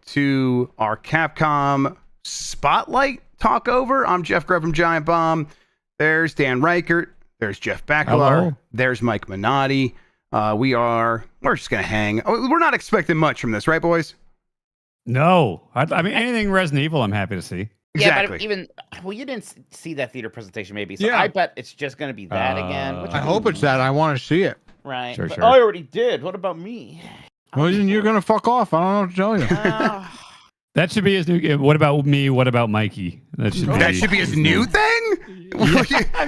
to our Capcom Spotlight talkover. I'm Jeff Grubb from Giant Bomb. There's Dan Reichert. There's Jeff Bakalar. Hello. There's Mike Minotti. We're just going to hang. We're not expecting much from this, right, boys? No, I mean anything Resident Evil, I'm happy to see. Exactly. Yeah, but you didn't see that theater presentation, maybe. So Yeah. I bet it's just going to be that again. Which I hope it's that. I want to see it. Right. Sure, But sure. I already did. What about me? Well, then you're going to fuck off. I don't know what to tell you. That should be his new. What about me? What about Mikey? That should be his new thing?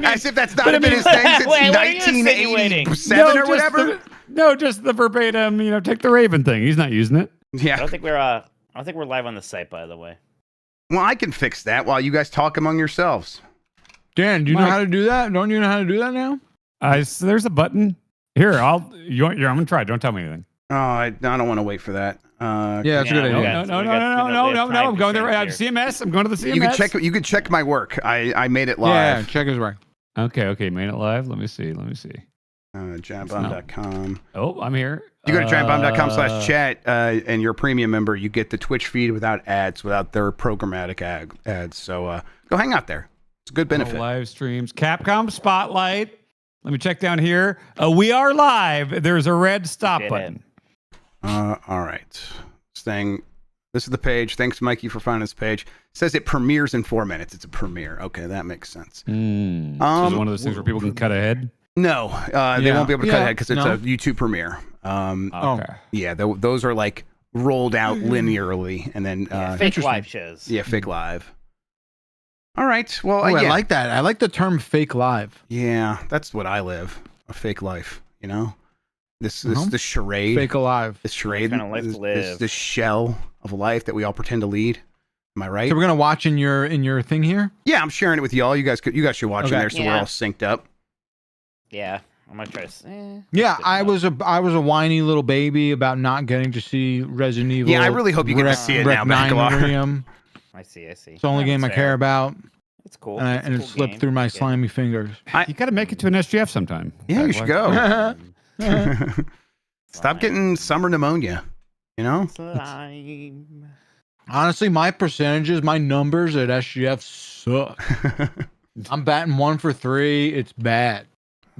As if that's not But been his thing since Wait, what are you insinuating? 1987 or whatever. Just the verbatim. Take the Raven thing. He's not using it. I Yeah. don't think we're live on the site, by the way. Well, I can fix that while you guys talk among yourselves. Dan, do you know Mike. how to do that? Don't you know how to do that now? So there's a button here. I'm gonna try. Don't tell me anything. Oh, I don't want to wait for that. Yeah, that's a good we idea. got- No. I'm going there. time CMS. I'm going to the CMS. You could check my work. I made it Yeah, live. check his right. Okay. Made it live. Let me see. Giantbomb.com. Oh, I'm here. You go to giantbomb.com/chat and you're a premium member. You get the Twitch feed without ads, without their programmatic ads. So go hang out there. It's a good benefit. Live streams. Capcom Spotlight. Let me check down here. We are live. There's a red stop Did button. All right. This is the page. Thanks, Mikey, for finding this page. It says it premieres in 4 minutes. It's a premiere. Okay, that makes sense. So it's one of those things where people can cut ahead. No, they won't be able to cut Yeah. ahead because it's No. a YouTube premiere. Okay. Yeah, those are like rolled out linearly, and then Fake Interesting. live shows. yeah, fake live. All right. Well, Oh, I yeah. like that. I like the term fake live. Yeah, that's what I live. A fake life, you know? This Uh-huh. this charade. Fake alive. This charade. What kind of life to live? This shell of a life that we all pretend to lead. Am I right? So we're gonna watch in your thing here. Yeah, I'm sharing it with y'all. You guys should watch in Okay. there so we're Yeah. all synced up. Yeah, I'm gonna try to. Yeah, good I enough. was a whiny little baby about not getting to see Resident Evil. Yeah, I really hope you get to see it now, Bakalar. Requiem. I see. It's the only game I care about, It's cool. and, It's a and it cool slipped game. through my Yeah. slimy fingers. You got to make it to an SGF sometime. Yeah, you should go. Slime. Stop getting summer pneumonia. You know? Slime. Honestly, my numbers at SGF suck. I'm batting 1 for 3. It's bad.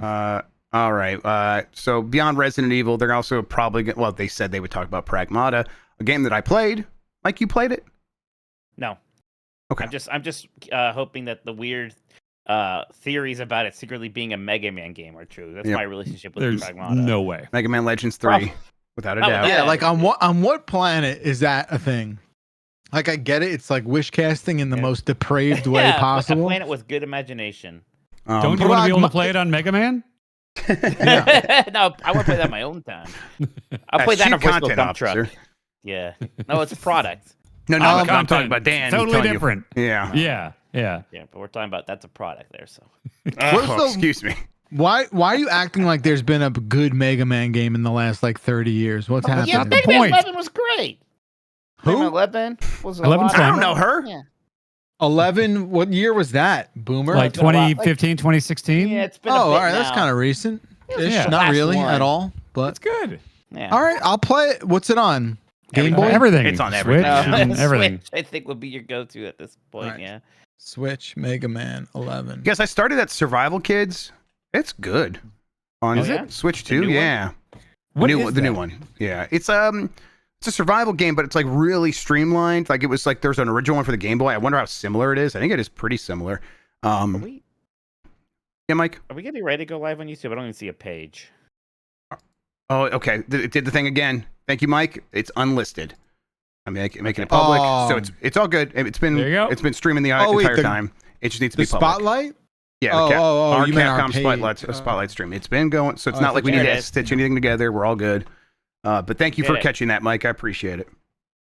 All right. So beyond Resident Evil, they're also probably they said they would talk about Pragmata, a game that I played. Mike, you played it? No. Okay. I'm just hoping that the weird theories about it secretly being a Mega Man game are true. That's Yep. my relationship with There's Pragmata. no way. Mega Man Legends 3, without a Oh, doubt. yeah. Like on what planet is that a thing? Like I get it. It's like wish casting in the Yeah. most depraved way Yeah, possible. A planet with good imagination. Don't you want to be able to Pragma- play it on Mega Man? No, I want to play that on my own time. I'll play that on a Chief voice Content dump Officer. truck. Yeah. No, it's a product. No, I'm Content. talking about Dan. Totally telling you. different. Yeah. Yeah. Yeah, but we're talking about that's a product there. So What's the- Excuse me. Why are you acting like there's been a good Mega Man game in the last like 30 years? What's happening? yeah, the Mega Man point. 11 was great. Who? Mega Man 11 was a 11's lot. fine. I don't know her. Yeah. 11. What year was that? Boomer. Like been a lot. 2015, 2016? Yeah, it's been oh, a bit all right. That's now. kind of recent. Yeah. Not Last really one. at all. But That's good. Yeah. all right, I'll play it. What's it on? Game Boy, Everything. It's on Switch everything. and everything. Switch, I think would be your go-to at this point. Right. Yeah. Switch, Mega Man 11. Yes, I started at Survival Kids. It's good. On Is it? Switch The 2, new one? yeah. What the is new that? one. Yeah. It's a survival game, but it's like really streamlined. Like it was like there's an original one for the Game Boy. I wonder how similar it is. I think it is pretty similar. Are we, Yeah, Mike. are we getting ready to go live on YouTube? I don't even see a page. Oh, okay. It did the thing again. Thank you, Mike. It's unlisted. I'm making it public, Oh. so it's all good. There you go. It's been streaming the Oh, wait, entire the- time. It just needs to The be public. Spotlight? Yeah, Oh, our you meant our Capcom page. Spotlight stream. It's been going, so it's Oh, not like we need there it to is. stitch anything together. We're all good. But thank you Did for it. catching that, Mike. I appreciate it.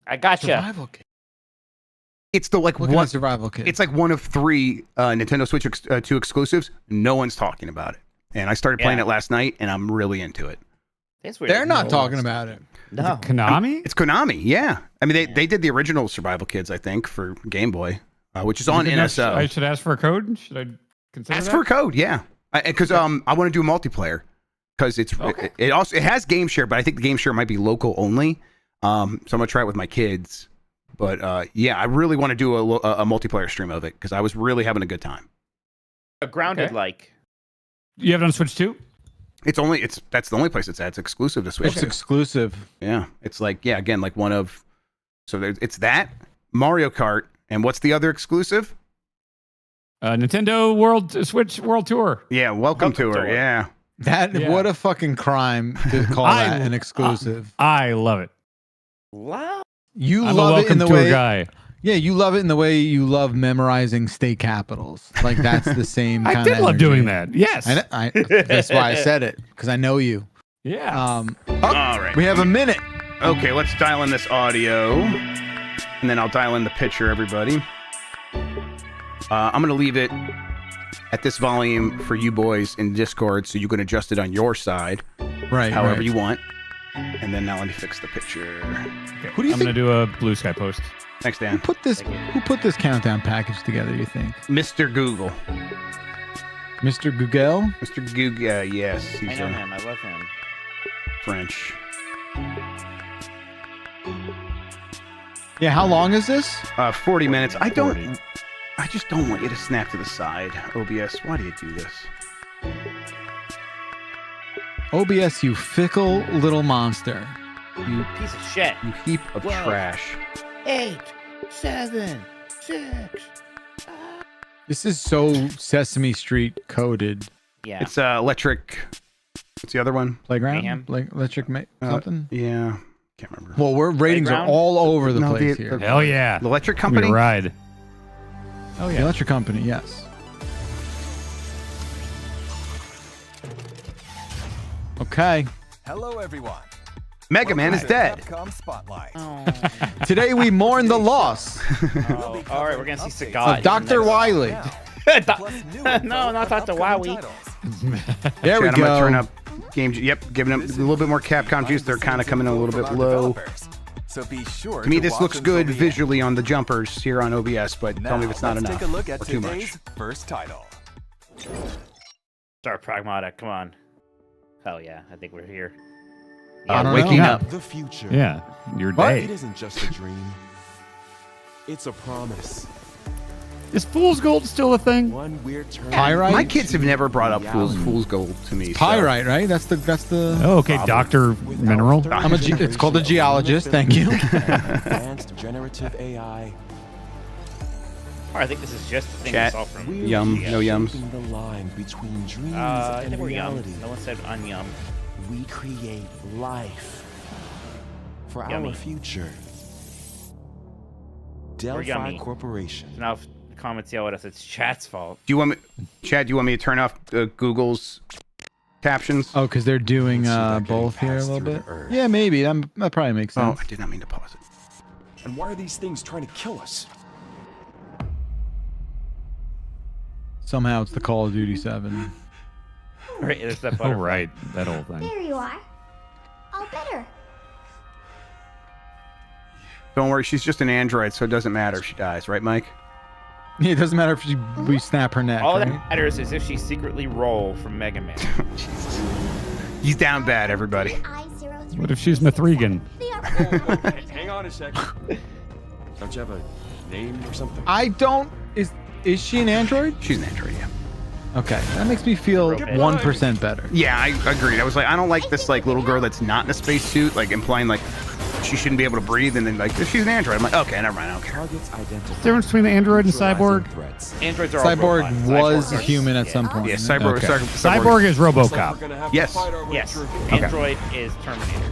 I gotcha. Survival Kid. It's the like Looking one. at Survival Kid. It's like one of 3 Nintendo Switch 2 exclusives. No one's talking about it, and I started playing Yeah. it last night, and I'm really into it. It's weird. They're not No talking one's- about it. No. Konami? It's Konami, yeah. I mean, Yeah. they did the original Survival Kids, I think, for Game Boy, which is on You think NSO. I should ask for a code? Should I consider Ask that? for a code, yeah. Because I want to do a multiplayer because it's Okay. it has game share, but I think the game share might be local only. So I'm gonna try it with my kids. But yeah, I really want to do a multiplayer stream of it because I was really having a good time. A grounded Okay. like. You have it on Switch too? That's the only place it's at. It's exclusive to Switch. It's exclusive. Yeah, it's like again like one of. So it's that Mario Kart, and what's the other exclusive? Nintendo Switch World Tour. Yeah, Welcome Tour. Tour. Yeah. What a fucking crime to call that an exclusive. I love it. Wow. You I'm love a it in Welcome the Tour way. guy. Yeah, you love it in the way you love memorizing state capitals. Like that's the same. I kind did of love energy. doing that. Yes. That's why I said it because I know you. Yeah. All right. We have a minute. Okay, let's dial in this audio, and then I'll dial in the picture, everybody. I'm going to leave it at this volume for you boys in Discord, so you can adjust it on your side, Right. however right. you want. And then now let me fix the picture. Okay, Who do you I'm think- gonna do a Blue Sky post. Thanks, Who Dan. put this countdown package together? You think, Mr. Google. Mr. Google? Mr. Google, yes, I he's know him. I love him. French. Yeah. How long is this? 40 minutes. I 40. just don't want you to snap to the side. OBS, why do you do this? OBS, you fickle little monster. You Piece of shit. heap of Whoa. trash. 8, 7, 6. This is so Sesame Street coded. Yeah. It's electric. What's the other one? Playground? Mayhem? Like electric something? Yeah, can't remember. Well, ratings are Playground? all over the No, place the- here. Hell yeah. The electric Give me a company. ride. Oh The yeah. electric company, yes. Okay. Hello, everyone. Mega Man is Welcome to dead. Capcom Spotlight. Oh. Today we mourn the loss Oh, all right, we're gonna see Sagat. of Dr. Wily. Now, Doc- plus new No, info not on Dr. upcoming Wowie. titles. There we Chat, I'm gonna turn go. up game. Yep, giving them a little bit more Capcom juice. They're kind of coming in a little bit From our low. developers. So be sure To me, to this watch looks until good the end. visually on the jumpers here on OBS, but tell me if it's not let's enough take a look at or too much. today's first title. Start Pragmata. Come on. Hell yeah, I think we're here. I don't waking know. up. The future. Yeah. Your What? day. It isn't just a dream. It's a promise. Is Fool's Gold still a thing? One weird turn. Pyrite? My kids have never brought up Fool's Gold to me. so- Pyrite, right? That's the. Oh, okay. Dr. Mineral. I'm it's called a geologist. Thank you. Advanced generative AI. Oh, I think this is just the thing Chat. we saw from. We're Yum, no yums. shaping the line between dreams I and think we're yum. reality. No one said unyum. We create life for Yummy. our future. yummy. Delphi Corporation. Now, if the comments yell at us, it's chat's fault. Do you want me, Chad? Do you want me to turn off Google's captions? Oh, because they're doing Let's see if I can both here a pass little through bit. to Earth. Yeah, maybe. That probably makes Oh, sense. I did not mean to pause it. And why are these things trying to kill us? Somehow it's the Call of Duty 7. Right, there's that Oh, butterfly. right. That whole thing. There you are. All better. Don't worry, she's just an android, so it doesn't matter if she dies, right, Mike? Yeah, it doesn't matter if we snap her neck. All right? that matters is if she secretly roll from Mega Man. He's down bad, everybody. I-03. What if she's Mithrigan? They are Hang on a second. Don't you have a name or something? I don't. Is she an android? She's an android, yeah. Okay, that makes me feel Real bad. 1% better. Yeah, I agreed. I was like, I don't like this like little girl that's not in a spacesuit, like implying like she shouldn't be able to breathe, and then like she's an android. I'm like, okay, never mind, I don't care. Targets identified. Difference between the android and Neutralizing cyborg? Threats. Androids are all Cyborg robots. was Cyborgs are- human at yeah. some point. Yeah, isn't it? cyborg. Okay. Cyborg is RoboCop. Yes. Yes. Android is Terminator.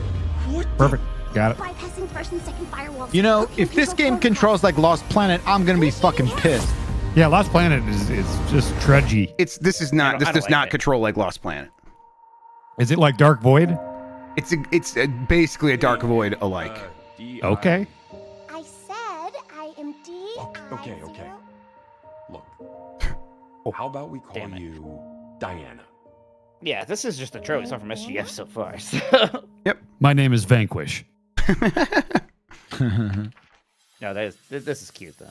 Perfect. Got it. bypassing first and second firewalls. You know, Okay, if this control game forward. controls like Lost Planet, I'm gonna be fucking pissed. Yeah, Lost Planet is just trudgy. This is I not. don't- This I does don't not like it. control like Lost Planet. Is it like Dark Void? It's basically a Dark Void alike. Okay. I said I am D. Okay. Look. How about we call Damn it. you Diana? Yeah, this is just a trophy song from SGF so far. So. My name is Vanquish. No, this is cute though.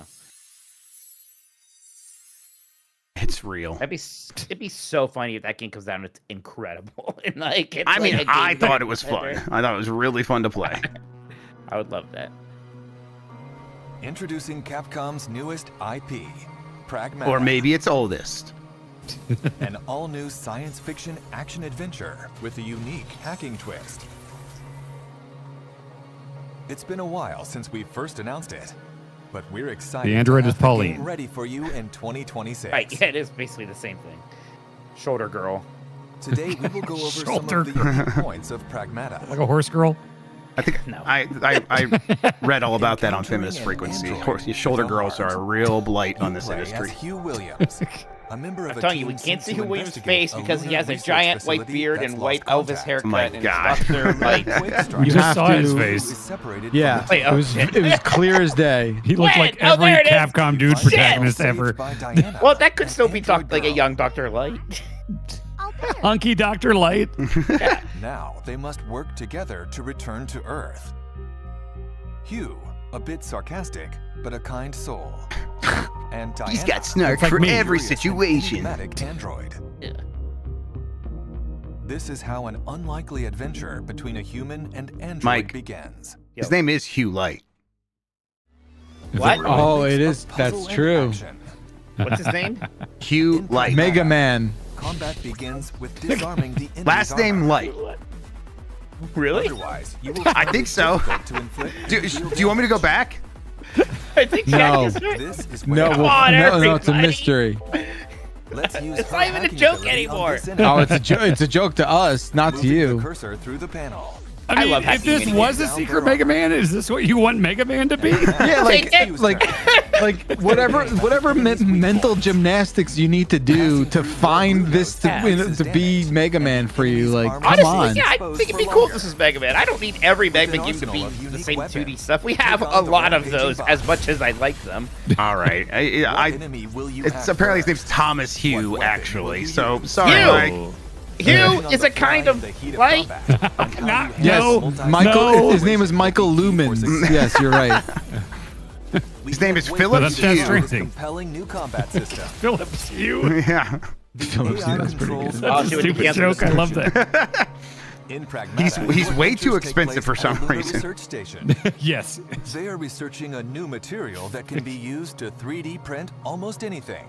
It's real. It'd be so funny if that game comes out and it's incredible. And like, it's I mean, like a I game thought that- it was fun. I thought it was really fun to play. I would love that. Introducing Capcom's newest IP, Pragmata. Or maybe it's oldest. An all-new science fiction action-adventure with a unique hacking twist. It's been a while since we first announced it, but we're excited. The android to is have the game Pauline. ready for you in 2026. Right, yeah, it is basically the same thing. Shoulder girl. Today we will go over some Shoulder. of the unique points of Pragmata. Like a horse girl. I think No. I read all about that on Encountering Feminist an Frequency. android Shoulder with girls are a arms. real blight on You this play industry. as Hugh Williams, a member of I'm a telling you, we team can't sent see to Hugh Williams' investigate face because he has a lunar giant research white facility beard that's and white lost Elvis contact. haircut My and God. Dr. Light. Quick strike. You You just have saw to- his Is face. separated Yeah, from Wait, it was okay. it was clear as day. He looked When? like Oh, every there it is. Capcom dude Shit. protagonist Saved ever. by Diana, Well, that could still an be android like a girl. young Dr. Light. I'll better. Hunky Dr. Light. Now they must work together to return to Earth. Hugh, a bit sarcastic, but a kind soul. And Diana, He's got snark It's like for me. every curious and situation. enigmatic android. Yeah. This is how an unlikely adventure between a human and android Mike. begins. His name is Hugh Light. What? Oh, it Mix is. of puzzle That's and true. action. What's his name? Hugh Light. Mega Man. Combat begins with disarming the enemy's Last name armor. Light. Really? Otherwise, you will I find think it so. difficult to inflict Do real you want me to go back? I think No. Jack is right. This is No, where Come on, no, it's a everybody. mystery. let's use It's her not even a hacking joke ability on anymore. this enemy. Oh, it's a joke to us, not to Moving the you. cursor through the panel. I mean, love if hacking this minigames. was a secret Mega Man, is this what you want Mega Man to be? Yeah, Take it. like whatever mental gymnastics you need to do to find this to be Mega Man for you. Like, come Honestly, on. yeah, I think it'd be cool if this is Mega Man. I don't need every Mega Man game to be the same 2D stuff. We have a lot of those as much as I like them. All right. What enemy will you It's hack apparently his first? name's Thomas Hugh, What weapon actually. will you So use? sorry, Hugh! Mike. Hugh Depending on is the a kind fly of and the heat light. combat. Not- Yes, No. Michael. No. His name is Michael Lumens. Yes, you're right. His name is Wait, Philip that's Death Hugh. Stranding. compelling new combat system. Phillips Hugh. Yeah. Phillips, AI that's pretty controls good. I'll That's do a it stupid again. joke. I love that. In Pragmata, He's your way too adventures take expensive for place some at a lunar reason. research station. Yes. They are researching a new material that can be used to 3D print almost anything.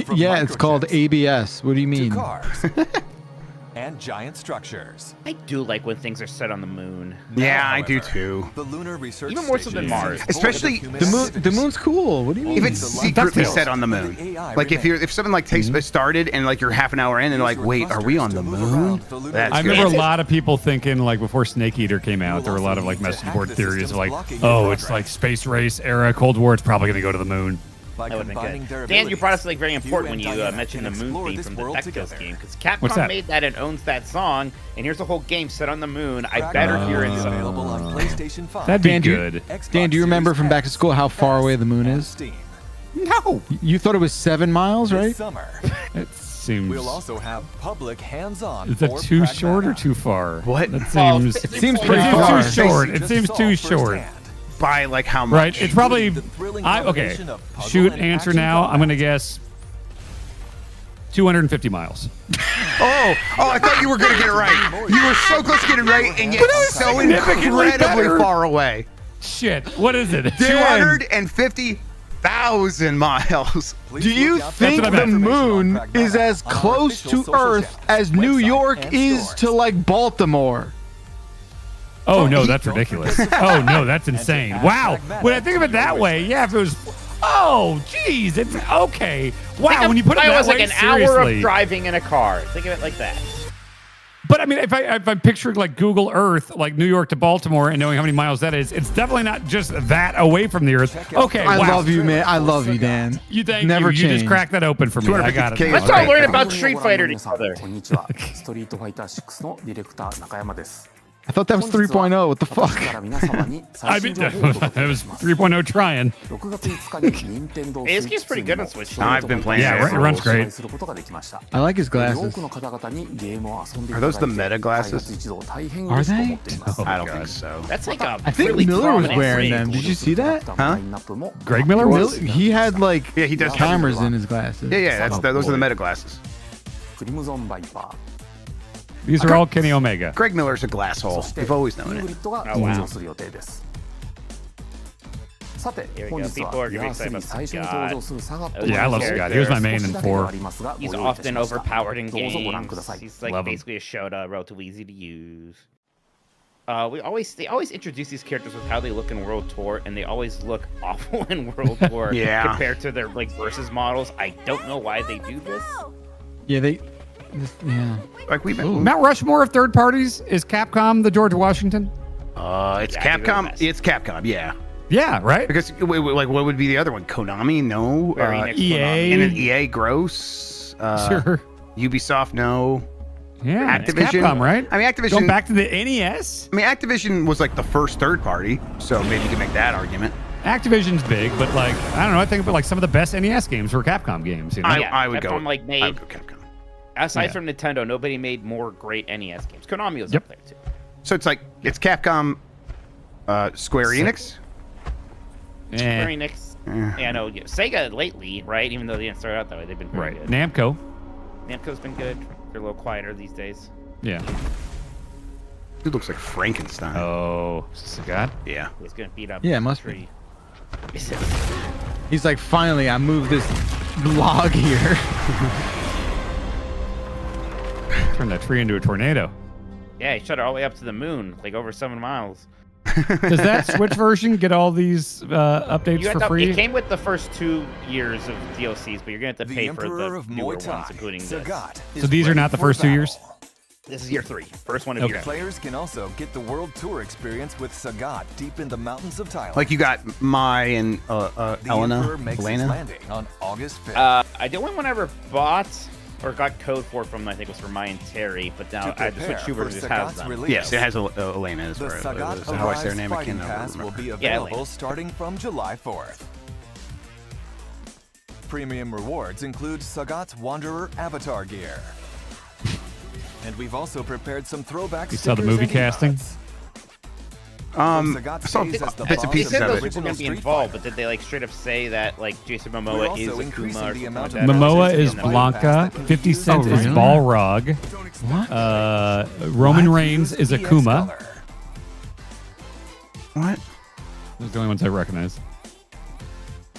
From Yeah, it's called microchips ABS. What do you to mean? cars and giant structures. I do like when things are set on the moon. Yeah, Now, I do however, too. The lunar research Even more so than station Mars. is void of Especially human The activities. moon's cool. What do you mean? If it's secretly set on the But moon, the AI like if something like takes started and like you're half an hour in and like, wait, are we on the moon? That's I good. remember a lot of people thinking, like, before Snake Eater came out, there were a lot of, like, message board theories of, like, oh, it's like space race era, Cold War, it's probably going to go to the moon. By That would have combining been their good. Dan, you brought us abilities, something very important when Hugh you and Diana mentioned the can moon explore theme this from the world Tectos together. game. Because What's Capcom that? made that and owns that song, and here's a whole game set on the moon. I Pragmata better hear is it. available on PlayStation 5. That'd be Dan, do you- good. Xbox Dan, do you remember Series from back to X, school how far S, away the moon and is? Steam. No. You thought it was 7 miles, This right? summer, It seems. we'll also have public hands-on. Is that for too short or Pragmata. too far? What? That Well, seems. it seems it pretty seems far. too short. It Just seems saw too short. firsthand. By like how much? Right? It's probably. The thrilling Okay. combination of puzzle Shoot. and Answer action now. I'm combat. going to guess 250 miles. Oh, I thought you were gonna get it right. You were so close to getting it right, and yet so significantly incredibly better. far away. Shit. What is it? 250,000 miles. Please Do you look out for think what I the meant. moon information on is Pragmata as on our close official to social Earth channels, as New website, York and is stores. to like Baltimore? Oh no, that's ridiculous. Oh no, that's insane. add Wow. Pragmata When I think of to it that your way, wish yeah. If it was, oh, geez, it's okay. Wow. When you put it I that was way, like an hour seriously. of driving in a car. Think of it like that. But I mean, if I'm picturing like Google Earth, like New York to Baltimore, and knowing how many miles that is, it's definitely not just that away from the Earth. Check out Okay. I Wow. love you, man. I love you, Dan. You thank Never you. You just change. cracked that open for me. I got it. 250K. Let's Okay. all learn about Street Fighter together. こんにちは。ストリートファイター6のディレクター中山です。 I thought that was 3.0. What the 私 fuck? から皆様に I 最 mean, 新情報をお届 that け was します。 3.0 trying. 6月5日に任天堂 Hey, this game's pretty good on Switch. I've been playing Yeah, it. it runs great. することができました。 I like his 多 glasses. くの方々にゲームを遊んでい Are ただ those い the て meta 開 glasses? 発一同大変嬉しく思っています。 I don't think so. That's like a I think really Miller was prominent wearing ring. them. Did you see that? Huh? Greg Miller Mil- was? he had like Yeah, he does. cameras in his glasses. Yeah. Those are the meta glasses. クリムゾンバイパー。 These are all Kenny Omega. Greg Miller's a glass hole. そして We've always ニュ known ーグ it. リッドが Oh, wow. 登場する予定です。さて Here we 本 go. 日は People are ギ gonna ャ be ー excited 3 最初に about 登場するサガット Yeah, I love Scott. He was my main in 4. He's often overpowered in どうぞご覧 games. ください He's like Love him. basically a Shota, relatively easy to use. They always introduce these characters with how they look in World Tour, and they always look awful in World Tour Yeah. compared to their like versus models. I don't know why they do this. Yeah, yeah. Like we've been. Mount Rushmore of third parties is Capcom the George Washington. It's Yeah, I think Capcom. they're the best. It's Capcom. Yeah. Yeah, right. Because like, what would be the other one? Konami? No. Very next EA. Konami. And then EA. Gross. Sure. Ubisoft. No. Yeah, it's Activision. Capcom, right? I mean, Activision. Going back to the NES. I mean, Activision was like the first third party, so maybe you can make that argument. Activision's big, but like I don't know. I think about like some of the best NES games were Capcom games. You know? I would go. Capcom, like, I would made- go Capcom. Aside Yeah. from Nintendo, nobody made more great NES games. Konami was Yep. up there too. So it's like it's Capcom, Square Enix. Square Eh, Enix. Yeah, no, Sega lately, right? Even though they didn't start out that way, they've been pretty right. good. Namco. Namco's been good. They're a little quieter these days. Yeah. Dude looks like Frankenstein. Oh, Sagat. Yeah. He's gonna beat up. Yeah, it the must tree. He's like, finally, I moved this log here. Turn that tree into a tornado. Yeah, he shot it all the way up to the moon, like over 7 miles. Does that Switch version get all these updates You for had to, free? it came with the first 2 years of DLCs, but you're gonna have to The pay for Emperor the of newer Muay Thai, ones, including this. Sagat, So is these are ready not the for first 2 years? battle. This is year 3. First one of Okay. year 3. Players can also get the World Tour experience with Sagat deep in the mountains of Thailand. Like you got Mai and the Elena. Emperor makes his Elena. landing on August 5th. The only one I ever bought or got code for from, I think, was for Mai and Terry, but now To the prepare Switch 2 for version just has Sagat's them. release. Yes, it has Elena as The well. Sagat So how I say her Arise name, I Fighting can't Pass will remember. be Yeah, available Elena. starting from July 4th. Premium rewards include Sagat's Wanderer avatar gear. And we've also prepared some throwback You saw the stickers movie and casting? emotes. I saw stays as the bits and boss They pieces said of those it. people were gonna be Street involved, Fighter. but did they like straight up say that like Jason We're Momoa also is Akuma increasing or the something amount like of that? Momoa Sagat is in the Fighting Blanca. Pass that 50 can Cent use is really? Balrog. What? Roman Reigns is EX Akuma. color. What? Those are the only ones I recognize.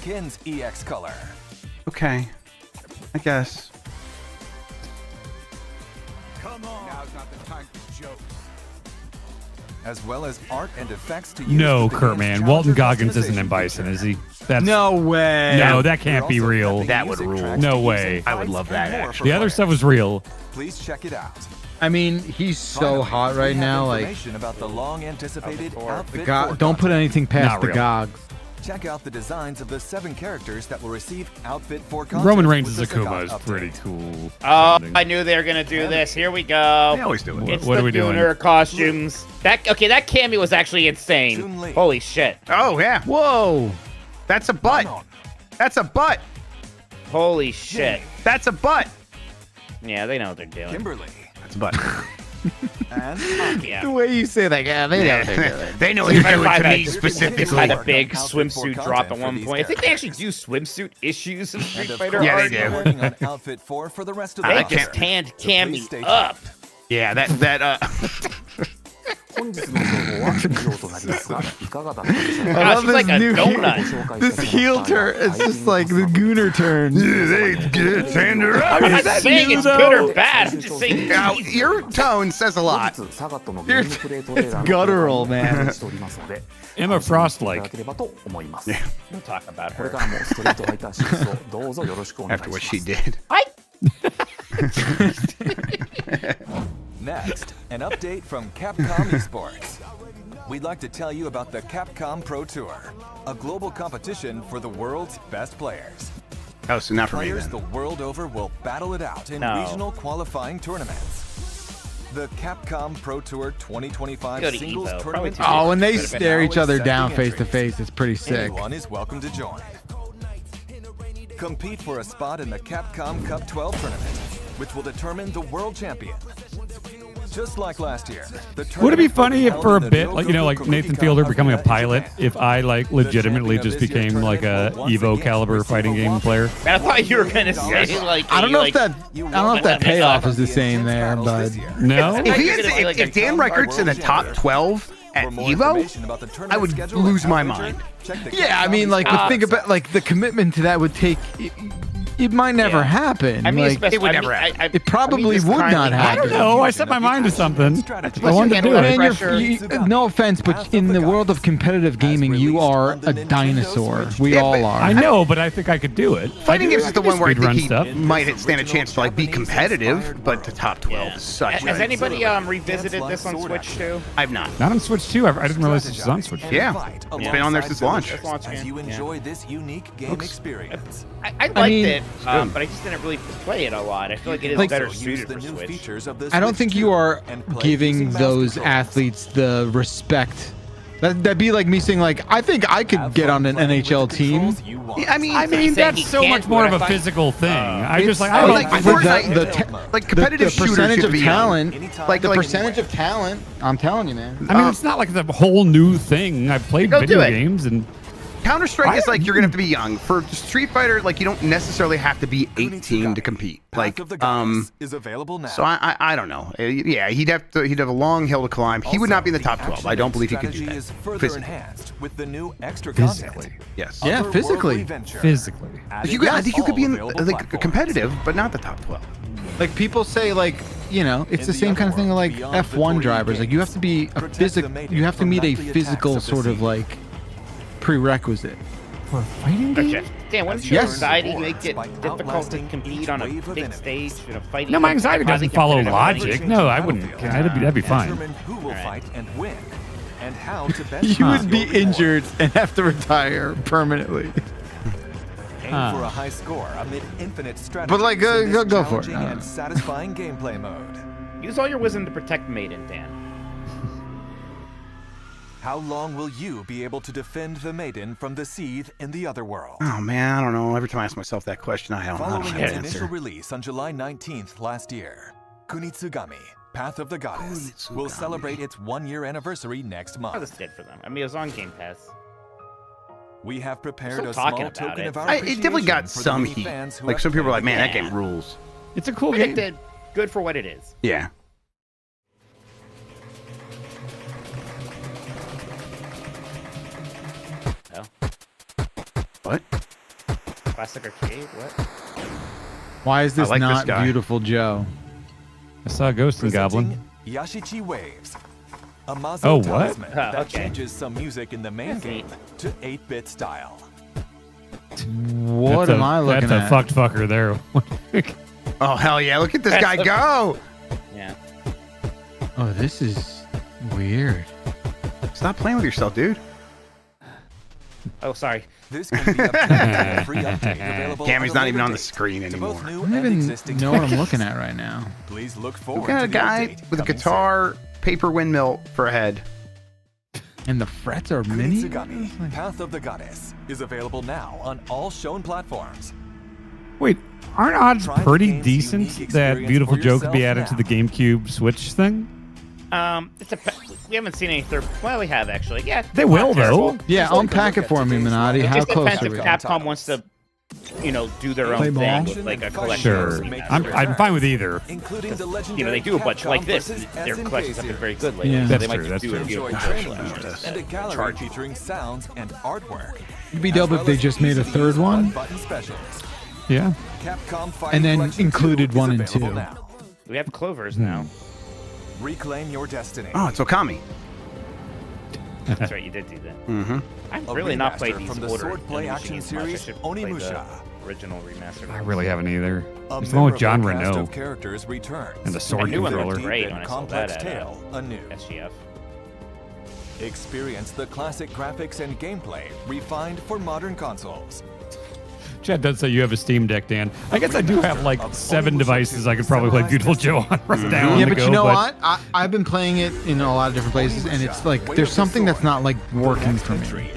Kin's EX color. Okay. I guess. As well as art and effects to use No, with the Kurt, game's man. challenger Walton Goggins isn't in customization Bison, feature. is he? That's No way. No, that can't We're be also real. prepping That would music rule. tracks No to use way. in I would fights love and that, more for actually. The other players. stuff was real. Please check it out. I mean, he's so Finally, hot we right have now. Like, information about the long-anticipated outfit don't put anything past Not the real. Gogs. Check out the designs of the 7 characters that will receive outfit for Roman contest Reigns' with the Akuma is Sagat pretty update. cool. Oh, I knew they were gonna do this. Here we go. They always do it. It's What the are we doing? Lunar costumes. That cameo was actually insane. Chun-Li. Holy shit. Oh yeah. Whoa. That's a butt. That's a butt. Holy shit. That's a butt. Yeah, they know what they're doing. Kimberly. That's a butt. And Yeah. The way you say that, yeah, they know what they're doing. They know what they're doing Five to me Just specifically. had a big Outfit for swimsuit content drop at for one these point. I think they actually do characters. swimsuit issues in Street And of Fighter. course, Yeah, they art. do. we're working on outfit 4 for the rest of the They I just can't- tanned So please stay Cammy up. Yeah, that本日の情報は以上となりますがいかがだったでしょう I か God, love she's like a this new donut. This heel turn. It's just like the Gooner turn. they get Sander up. I'm not saying it's good or bad. I'm just saying Now, Jesus. your tone says a 後 lot. 日サガットのゲームプレイトレーラー It's guttural, の man. 動画をしておりますので Emma 楽しみに Frost していただ like. ければと思います、 Don't talk about これ her. からもストリートファイター6をどうぞよろしくお願いし After ま what す she did. Next, an update from Capcom Esports. We'd like to tell you about the Capcom Pro Tour, a global competition for the world's best players. Oh, so not for me Players then. the world over will battle it out in No. regional qualifying tournaments. The Capcom Pro Tour 2025 Go to singles Evo, probably tournament. too Oh, when they is stare now each other accepting down face to entries. face, it's pretty sick. Anyone is welcome to join. Compete for a spot in the Capcom Cup 12 tournament, which will determine the world champion. Just like last year, the Would it be tournament will funny if held for a in the bit, like, you know, like Ryogoku Nathan Kokugi Fielder Cup becoming a in pilot, Japan. if I like legitimately champion just of this year's became like a tournament will once Evo again caliber receive fighting a game whopping player? Man, I thought you were gonna say like I don't know like, if that. I don't know if that payoff is the same there, but No? If, he You're is, gonna be like if a Dan combat Reichert's in the top 12 at more Evo, information about the tournament I would schedule and lose my outreach, mind. check the Yeah, I Capcom mean, like, Esports think about like the commitment to that would take. It might never Yeah. happen. I mean, like, especially, it would I never mean, happen. It probably this would not kindly- I happen. don't know. I set my mind to something. strategy. I wanted to do Plus, it. you Man, Pressure. no offense, but in the world of competitive gaming, you are a dinosaur. We all are. I know, but I think I could do it. Fighting games is the one where I think he stuff. might stand a chance to like be competitive, but the top 12 is such. Has anybody revisited this on Switch too? I've not. Not on Switch 2. I didn't realize this was on Switch 2. Yeah. Fight It's been on there since launch. It's launch as game. you Yeah. enjoy this unique game experience. I liked mean, it, but I just didn't really play it a lot. I feel like it is Like- better So use suited the for new Switch. features of the I don't Switch think you 2 are and play giving using mouse those controls. athletes the respect. That'd be like me saying, like, I think I could Have get fun on an playing with NHL the team. controls you want. I mean, saying he that's so can't much do more it. of a I find- physical thing. I just like, It's- I like, like for the competitive shooters percentage should of be talent, like the like percentage of talent. I'm telling you, man. I mean, it's not like the whole new thing. I've played Go video do it. games and Counter-Strike is like you're gonna have to be young. For Street Fighter, like you don't necessarily have to be 18 to compete. Like Path of the Goddess is available now. so I don't know. Yeah, he'd have a long hill to climb. He would not be in the top 12. I don't believe he could do strategy that. is further Physically. enhanced with the new extra physically. content. Yes. Yeah, Otherworldly physically. venture. Physically. Like, you could, I think you could be in All available like platforms. competitive, but not the top 12. Like people say, like, you know, it's In the the same kind of thing other like world, beyond F1 the drivers. Like you have to be a Protect physical. the maiden You have to from meet a nightly attacks physical of the sort of sea. like prerequisite. For a fighting Okay. game? Dan, what As is your Yes. anxiety rewards make it by difficult to outlasting compete each on a wave of big enemies. stage in a fighting? No, my anxiety doesn't follow logic. Ever-changing No, I wouldn't. battlefield. That'd be fine. Determine who will Alright. fight and win, and how to best You use would be your rewards. injured and have to retire permanently. Aim for a high score amid infinite strategies. But, like, go- in this go for it. challenging and satisfying gameplay mode. Use all your wisdom to protect Maiden, Dan. How long will you be able to defend the maiden from the seethe in the other world? Oh man, I don't know. Every time I ask myself that question, I don't know Following the its answer. initial release on July 19th last year, Kunitsu-Gami, Path of the Goddess, will Kunitsu-Gami. celebrate its one-year anniversary next How month. this did for them? I mean, it was on Game Pass. We have prepared Still a talking small about token it. of our It definitely got appreciation for the some many heat. fans who Like have some people are like, played man, the that Yeah. game rules. It's a cool It game. did good for what it is. Yeah. Oh, What? classic arcade. What? Why is this I like this not guy. Beautiful Joe? I saw Ghost and Goblin. Presenting Yashichi Waves, a Mazo Oh, what? talisman Oh, that okay. changes some music in the main That's game neat. to 8-bit style. What That's am I looking That's at? a fucked fucker there. Oh hell yeah! Look at this guy go! Yeah. Oh, this is weird. Stop playing with yourself, dude. Oh, sorry. This can be updated in a free update available Gammy's at a not even later on the date screen to anymore. both new I don't and even existing know what I'm players. looking at right now. Please look forward Look at to a the guy update with a coming guitar, paper windmill for a head. And the frets are soon. mini? Kunitsu-Gami, Path of the Goddess, is available now on all shown platforms. Wait, aren't odds Try the pretty game's decent unique that experience Beautiful for Joe could be yourself added to the now. GameCube Switch thing? It's a. We haven't seen any third. Well, we have actually. Yeah. They not will, terrible. though. Yeah, Just like unpack a it look for at me, today's Minotti. lineup. How Just close depends are if we? Capcom wants to, do their Play own ball? thing with like a collection. Sure. of I'm fine with either. Including the You legendary know, they do a bunch Capcom like this. versus Their SNK collections have been series. very good lately. Yeah. so That's they might true, that's do true. it. Enjoy You training know, missions and a gallery charge. featuring sounds and artwork. It'd be dope if they just made a third one. Button specials. Yeah. Capcom Fighting And then Collection included 2 is 1 and available 2. now. We have Clovers now. Reclaim your destiny. Oh, it's Okami. That's right, you did do that. Mm-hmm. I've A really not remaster played these from the order swordplay Onimusha action games much. I series, should play the Onimusha. original remaster. I really haven't either. A It's the one with John memorable cast Renault. of characters returns. And the sword new one controller. looked great Deep when I and saw complex that at tale anew. SGF. Experience the classic graphics and gameplay refined for modern consoles. Chad does say you have a Steam Deck, Dan. I guess I do have like 7 devices I could probably play Beautiful Joe on right now. on Yeah, the but go, you know what? I've been playing it in a lot of different places, and it's like there's something that's not like working for me.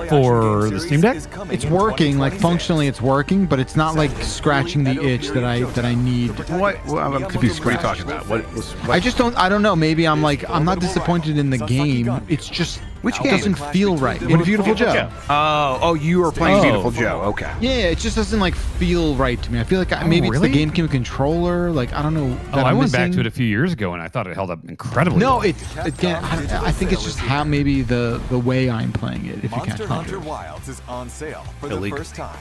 For the Steam Deck? It's working, like functionally, it's working, but it's not like scratching the itch that I need. What? Well, I'm confused. What are you talking about? What was? What? I just don't. I don't know. Maybe I'm not disappointed in the game. It's just Which It game? doesn't feel right. In Beautiful Joe. Oh, you were playing Oh. Beautiful Joe. Okay. Yeah, it just doesn't like feel right to me. I feel like maybe really? it's the GameCube controller. Like I don't know. Oh, that I I'm went back missing. to it a few years ago, and I thought it held up incredibly. No, well. it again. I think it's just how maybe the way I'm playing it. If you Monster can't Hunter remember. Wilds is on sale for the Illegal. first time.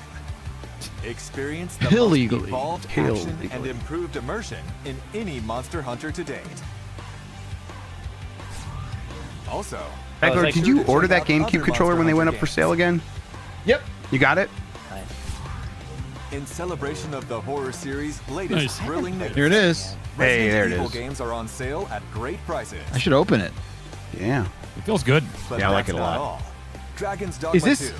Experience the Illegally. most evolved action Illegally. and improved immersion in any Monster Hunter to date. Also, Eggler, like- did you order that GameCube controller when they went up for sale again? Yep. You got it? in celebration of the horror series' latest Nice. thrilling news, Here it is. Hey, there it Resident Evil is. games are on sale at great prices. I should open it. Yeah. It feels good. But Yeah, I like that's it a not lot. all. Dragon's Dogma Is this 2,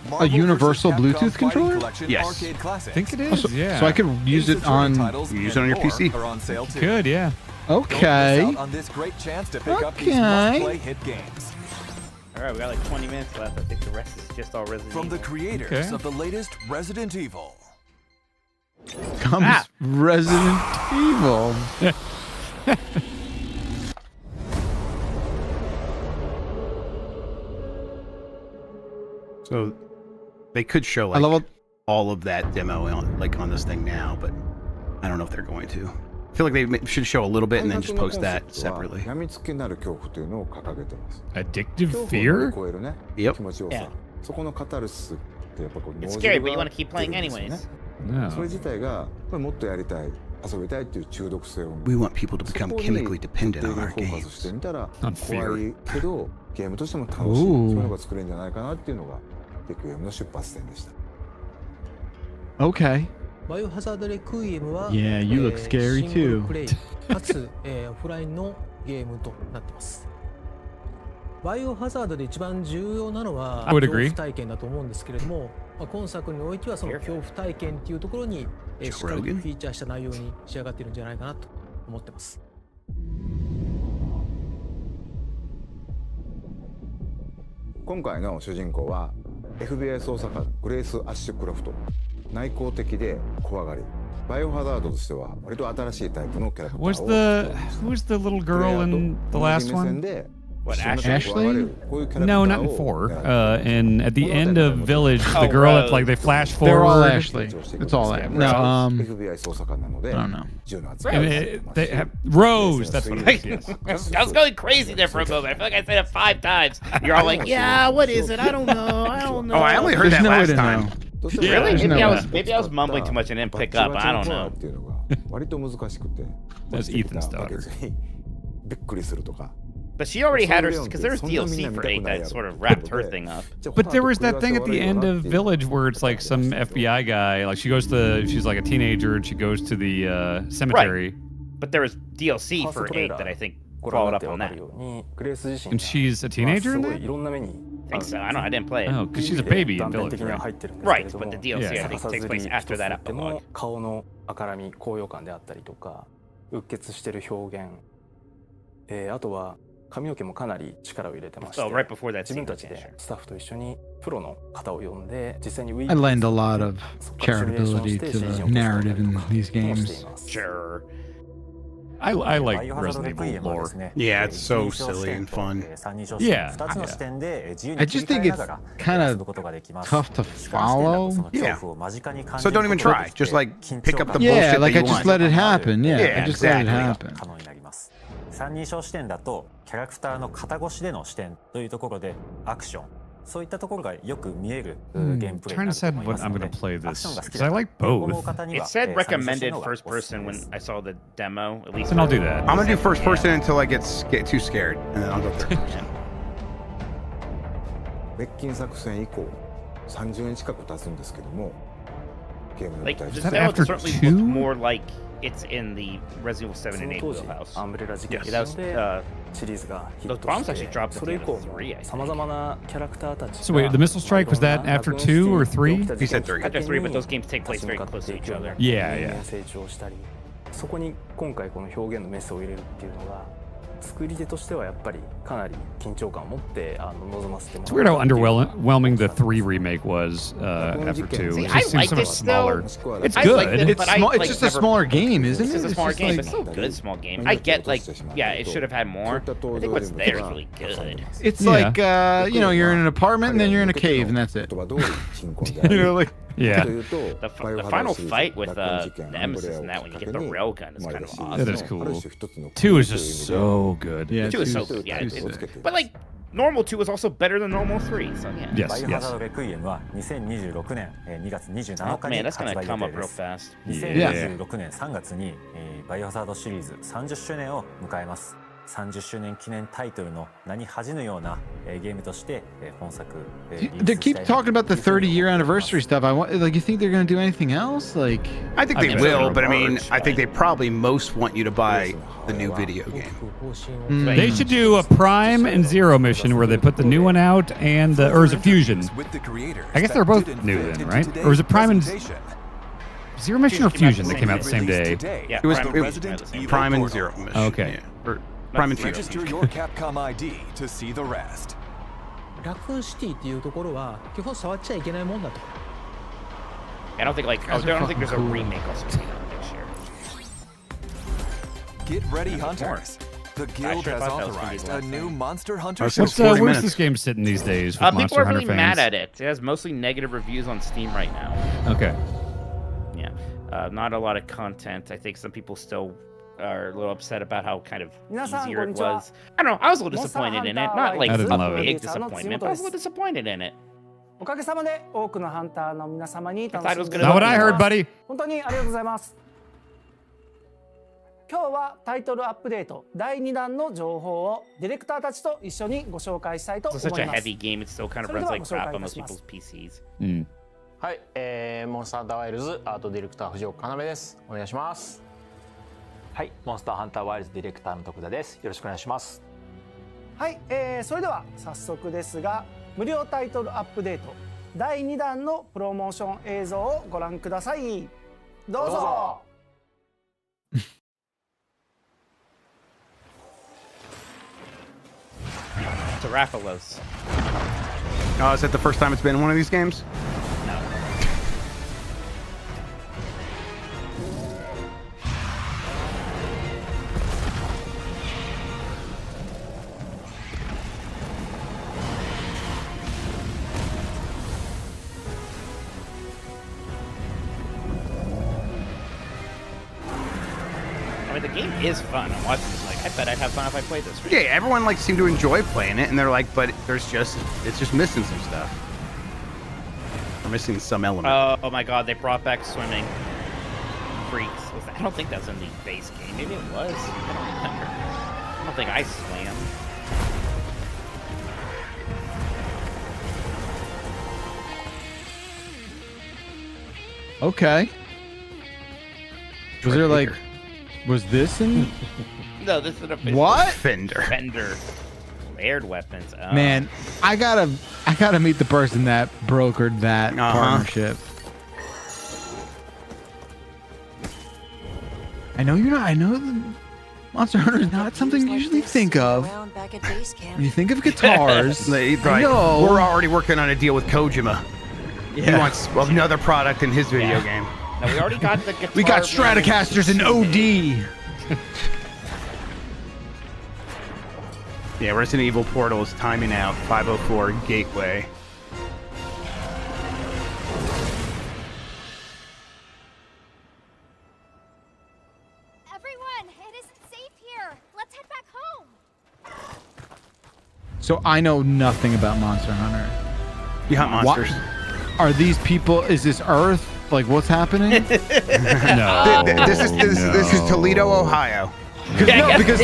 a Marvel universal vs. Capcom Bluetooth Fighting controller? Collection Yes. Arcade Classics. I think it Oh, is. so, Yeah. so I could use Ace it Attorney on. titles You use it on and your more PC. Are on sale too. Good. Yeah. Don't miss Okay. out on this great chance to pick up these Okay. must-play hit games. All right, we got like 20 minutes left. I think the rest is just all Resident From the Evil. creators Okay. of the latest Resident Evil. Comes Resident Evil. So they could show I like love it. all of that demo on this thing now, but I don't know if they're going to. I feel like they should show a little bit and then just post that separately. 病みつきになる恐怖というのを掲げてます。 Addictive 恐怖を fear. 乗り越えるね、 Yep. 気持ちよさ、 Yeah. そこのカタルシスってやっぱこう It's 脳 scary, 汁 but you が want to keep playing 出るんですよね anyways. No. それ自体がこれもっとやりたい、遊びたいっていう中毒性を生む We want people to そ become こに chemically dependent 徹 on 底 our 的にフォーカスして games. みたら On fear. 怖いけどゲームとしても楽しい、 Ooh. そういうのが作れるんじゃないかなっていうのがレクイエムの出発点でした。 Okay. バイオハザードレクイエムは、 Yeah, you look scary シングル too. プレイかつ、オフラインのゲームとなっています。バイオハザードで一番重要なのは I would 恐 agree. 怖体験だと思うんですけれども、今作においてはその恐怖体験っていうところに、しっかりとフィーチャーした内容に仕上がっているんじゃないかなと思ってます。今回の主人公は FBI 捜査官グレース・アッシュクロフト、内向的で怖がり、バイオハザードとしては割と新しいタイプのキャラクターを What's the who's the little girl in the last one? What, Ashley? No, not in 4. And at the end of Village, the girl that like they flash forward. They're all Ashley. It's all Ashley. No, FBI 捜査官なので I don't know. 銃の扱い And they have Rose. That's what it is. Yes. I was going crazy there for a moment. I feel like I said it 5 times. You're all like, yeah, what is it? I don't know. I don't know. Oh, I only heard There's that no way last to time. know. Really? There's no way. Maybe I was mumbling too much and didn't pick up. I don't know. っていうのが割と難しくて That's Ethan's daughter. びっくりするとか But she already had her, because there was DLC for 8 that sort of wrapped her thing up. But there was that thing at the end of Village where it's like some FBI guy, like she's like a teenager and she goes to the cemetery. But there was DLC for 8 that I think followed up on that. グレース自身 And she's a teenager す in ごい that? いろんな目に I think so. I don't know. I didn't play it. Oh, because she's a baby in 断片 Village, 的には right? 入ってるんですけれども Right, but the DLC I think 逆さ takes ず place り after 一つ that とっても epilogue. 顔の明るみ高揚感であったりとかうっ血してる表現、あとは髪の毛もかなり力を入れてまして So right before that 自 scene, 分た that's ち yeah, で sure. スタッフと一緒にプロの方を呼んで実際にウィ I lend a lot of そこからシミュレーション charitability して to 指 the 示を起こしたり narrative in とか these もし games. ています Sure. I バ like イオハザード Resident レクイエ Evil ムは lore. ですね Yeah, it's so 一人称視 silly 点 and と fun. 三人称視点 Yeah, 2つの視点で自由 I に切 just り替 think えな it's がら kind 遊 of ぶことができます tough to 主観視点だとその follow. 恐怖を間近に感じ So る don't こ even とが try. できて Just like 緊 pick 張 up 感 the が Yeah, bullshit like that I you just want. let it happen. Yeah, Yeah, I just let it exactly. happen. 可能になります三人称視点だとキャラクターの肩越しでの視点というところでアクションそういったところがよく見えるゲームプレイに Trying な to ると decide 思いま what す I'm の going で to play アク this ションが好き because だ I と like 思う both. 方に It は said 三人称視 recommended 点の方が first おすす person め when です I saw the demo. At least Then I'll for- do that. I'm gonna do first Yeah. person until I get too scared, and then I'll go third person. 滅菌作戦以降30年近く経つんですけどもゲームの舞 Like, 台 the と Is して that demo after certainly two? looked more like it's in the Resident Evil 7 そ and の 8 当時 wheelhouse. アンブレラ事件 Yeah, that was, でシリーズがヒッ those ト bombs し actually て dropped at そ the れ end 以降 of 3, I も think. さまざまなキャラクターたち So wait, the missile strike, was that after 2 or 3? He said 3. After 3, but those games take place very close to each other. Yeah, yeah. 成長したりそこに今回この表現のメスを入れるっていうのが作り手としてはやっぱりかなり緊張感を持って臨ませても It's ら weird う how underwhelming the 3 remake was after 2. See, It I just seems like so much it still. smaller. It's I good. liked it, It's but I, small. It's like, just never- a smaller game, isn't it? It's just a smaller just game, like- but still good small game. I get like, yeah, it should have had more. I think what's there is really good. It's Yeah. like you know, you're in an apartment and then you're in a cave and that's it. You know, like Yeah. The final fight with Nemesis and that when you get the railgun is kind of awesome. That is cool. 2 is just so good. yeah, 2 is so two's- good. Yeah, two's it's- sick. but like normal 2 is also better than normal 3. So yeah. バ Yes, イオハ yes. ザードレクイエムは2026年2月27 Oh 日に man, that's 発 gonna 売 come 予 up 定で real す。 fast. 2026年3月にバイオハザードシリーズ30周年を迎えます。30周年記念タイトルの名に恥じぬようなゲームとして本作リリース They したい keep なと talking about the 30-year anniversary stuff. I want, like, you think they're gonna do anything else? Like, I think they I think will, so. but I mean, I think they probably most want you to buy the new video game. 方針を They should do a Prime and Zero mission where they put the new one out and the, or is it Fusion? I guess they're both new then, right? Or is it Prime and Zero Mission or Fusion that came out the same day? Yeah, It was Prime, Resident the same. Evil Prime and Portal. Zero Mission. Okay. Yeah. Or Prime and Register Fusion. your Capcom ID to see the rest. ラクーンシティっていうところは基本触っちゃいけないもんだと。 I don't think like I don't think there's a remake also coming out next year. Get ready, hunters. The guild sure has thought that was gonna be authorized the a last new thing. Monster Hunter What's What's, 40 where's minutes. this game sitting these days with People Monster are Hunter really fans? mad at it. It has mostly negative reviews on Steam right now. Okay. Yeah, not a lot of content. I think some people still are a little upset about how kind of easier it was. I don't know. I was a little disappointed in it. Not like I a didn't love it. big disappointment, but I was a little disappointed in it. おかげさまで多くのハンターの皆様に楽 I し thought it was んで gonna いた Not だ what い I て heard, buddy. 本当にありがとうございます。今日はタイトルアップデート第2弾の情報をディレクターたちと一緒にご紹介したいと It's 思 such い a ます。 heavy game. It still kind of それで runs は like ご紹 crap 介い on たし most ます people's PCs. はい、モンスターハンターワイルズアートディレクター藤岡要です。お願いします。はい、モンスターハンターワイルズディレクターの徳田です。よろしくお願いします。はい、それでは早速ですが無料タイトルアップデート第2弾のプロモーション映像をご覧ください。どうぞ。 Tarapalos. Oh, is that the first time it's been in one of these games? I mean, the game is fun. I'm watching this like, I bet I'd have fun if I played this. Yeah, everyone like seemed to enjoy playing it, and they're like, but it's just missing some stuff. We're missing some element. Oh my god, they brought back swimming. Freaks. I don't think that's in the base game. Maybe it was. I don't remember. I don't think I swam. okay. Was there like, was this in? No, this is a What? Fender. Fender. Layered weapons. Oh. Man, I gotta meet the person that brokered that partnership. I know you're not. I know the Monster Hunter is not something you usually think of when you think of guitars. I know. We're already working on a deal with Kojima. He wants another product in his video game. Now, we already got the guitar. We got Stratocasters and OD. Yeah, Resident Evil Portal is timing out. 504 Gateway. Everyone, it isn't safe here. Let's head back home. So I know nothing about Monster Hunter. You hunt monsters. Are these people? Is this Earth? Like, what's happening? No. This is Toledo, Ohio. Because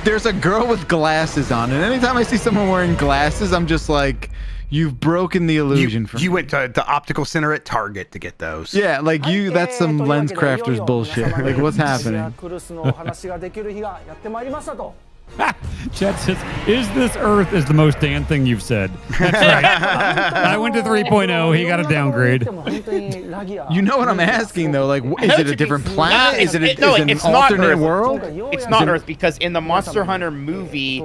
there's a girl with glasses on, and anytime I see someone wearing glasses, I'm just like, you've broken the illusion for me. You went to the optical center at Target to get those. Yeah, like that's some lens crafters bullshit. Like, what's happening? クルスのお話ができる日がやってまいりましたと。Chet says, "Is this Earth is the most Dan thing you've said?" That's right. I went to 3.0. He got a downgrade. You know what I'm asking though? Like, is it a different planet? Is it an it's not alternate Earth. world? It's not Earth because in the Monster Hunter movie,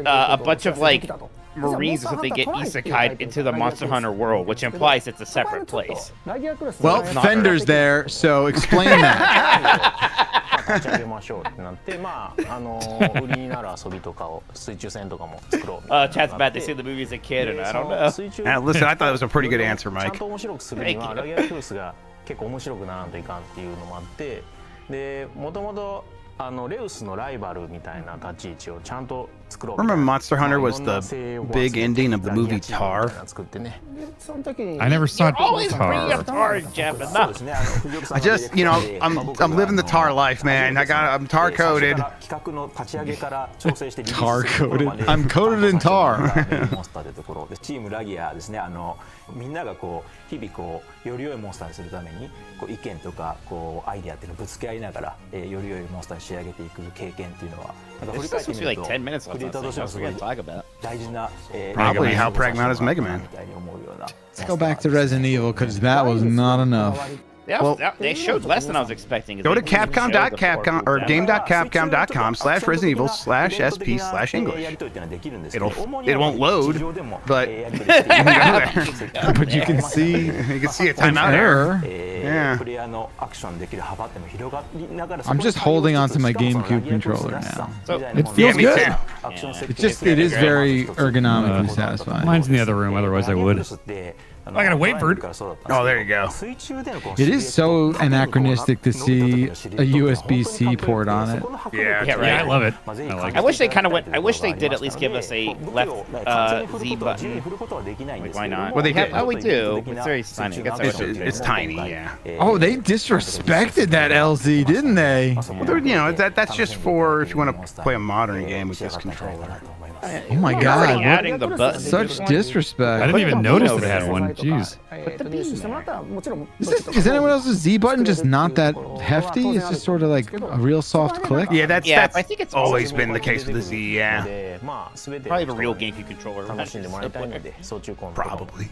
a bunch of like Marines, if they get isekai'd into the Monster Hunter world, which implies it's a separate place. Well, Fender's there, so explain that. 立ち上げましょうってなって、まあ売りになる遊びとかを水中戦とかも作ろう。Chat's bad. They say the movie's a kid, and I don't know. Listen, I thought it was a pretty good answer, ちゃん Mike. と面白くするにはラギアクルスが結構面白くならんといかんっていうのもあって、でもともとレウスのライバルみたいな立ち位置をちゃんと作ろう。 Remember Monster Hunter was the big ending of the movie Tar? I never saw Always Tar. bring up Tar, Jeff. Enough. I just, you know, I'm living the Tar life, man. I'm tar coded. Tar coded. I'm coded in tar. チームラギアですね。みんながこう日々こうより良いモンスターにするためにこう意見とかこうアイデアっていうのをぶつけ合いながら、より良いモンスターに仕上げていく経験っていうのはなんか振り返ってみるとクリエイターとしてはすごい大事な Probably how Pragmata's Mega Man. みたいに思うような。 Let's go back to Resident Evil because that was not enough. Yeah, they showed less than I was expecting. Go to Capcom.capcom or game.capcom.com/res/sp/English. It won't load, but you can go there. But you can see a timeout error. Yeah. I'm just holding onto my GameCube controller now. So, it feels good. It is very ergonomically satisfying. Mine's in the other room, otherwise I would. I gotta wait for it. Oh, there you go. It is so anachronistic to see a USB-C port on it. Yeah, right. Yeah, I love it. I like I wish they kind of went. I wish they did at least give us a left Z button. Like, why not? Well, they did. Oh, we do. It's very tiny. It's tiny, yeah. Oh, they disrespected that LZ, didn't they? Well, you know, that's just for if you want to play a modern game with this controller. Oh my God! Adding the button. Such disrespect. I didn't even notice it had one. Jeez. Is anyone else's Z button just not that hefty? It's just sort of like a real soft click. Yeah, that's I think it's always been the case with the Z. Yeah. Probably the real GameCube controller. Probably.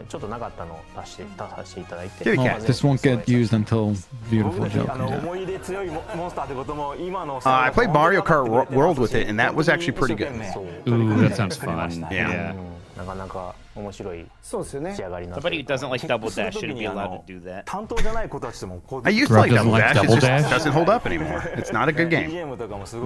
ちょっとなかったのを足させていただいて。 Kitty Oh, cat. this won't get used until Viewtiful Joe comes out. 思い出強いモンスターってことも今の I played Mario Kart World with it, and that was actually pretty good. Ooh, that sounds fun. Yeah. なかなか面白いそうですよね。仕上がりになって Somebody who doesn't like Double Dash shouldn't be allowed to do that. 担当じゃない子たちでも I used to Rob like doesn't Double like Dash. It Double just Dash? doesn't hold up anymore. It's not a good game.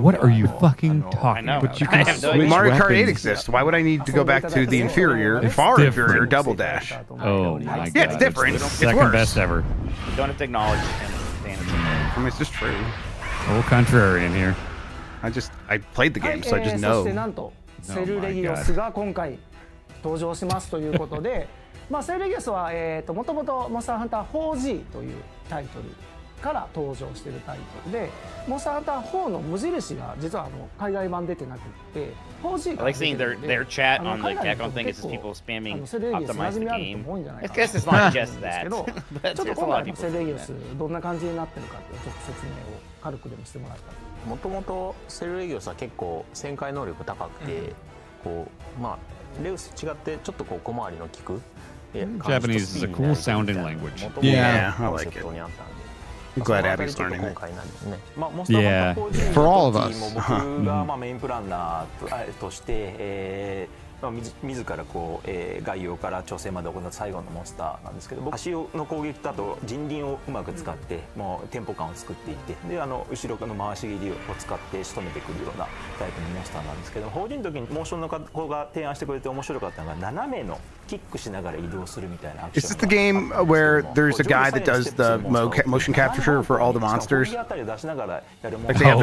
What are you fucking talking know. about? But you I can have no switch idea. Mario Kart 8 weapons. exists. Why would I need to go back to the inferior, It's far inferior different. Double Dash? Oh my God. Yeah, it's different. It's Second worse. best ever. You don't have to acknowledge and understand it. I mean, it's just true. Old contrarian here. I played the game, so I just そして know. なんとセルレギオスが今回登場しますということで、まあセルレギオスはもともとモンスターハンター 4G というタイトルから登場しているタイトルで、モンスターハンター4の無印が実は海外版出てなくって、4G I が like 出て seeing るんで、 their chat on the 海外 Capcom の thing. It's 結 just 構 people spamming セルレギオス馴 optimize 染 the みあると game. 思うんじゃない I かな guess it's not just ですけ that, ど、 but ちょっと there's a 今 lot of 回の people セルレ doing ギオス that. どんな感じになってるかっていうちょっと説明を軽くでもしてもらえたら。もともとセルレギオスは結構旋回能力高くて、こうまあレウス違ってちょっとこう小回りの利く Japanese is a cool sounding language. Yeah, I like it. I'm glad Abby's learning it. Yeah. For all of us. 僕がまあメインプランナーとして自らこう概要から調整まで行った最後のモンスターなんですけど、僕足の攻撃だと人輪をうまく使ってもうテンポ感を作っていってで後ろの回し切りを使って仕留めてくるようなタイプのモンスターなんですけど、法人の時にモーションの子が提案してくれて面白かったのが斜めのキックしながら移動するみたいなアクシ Is ョン this the game where there's a guy that does the motion capture for all the monsters? Like they have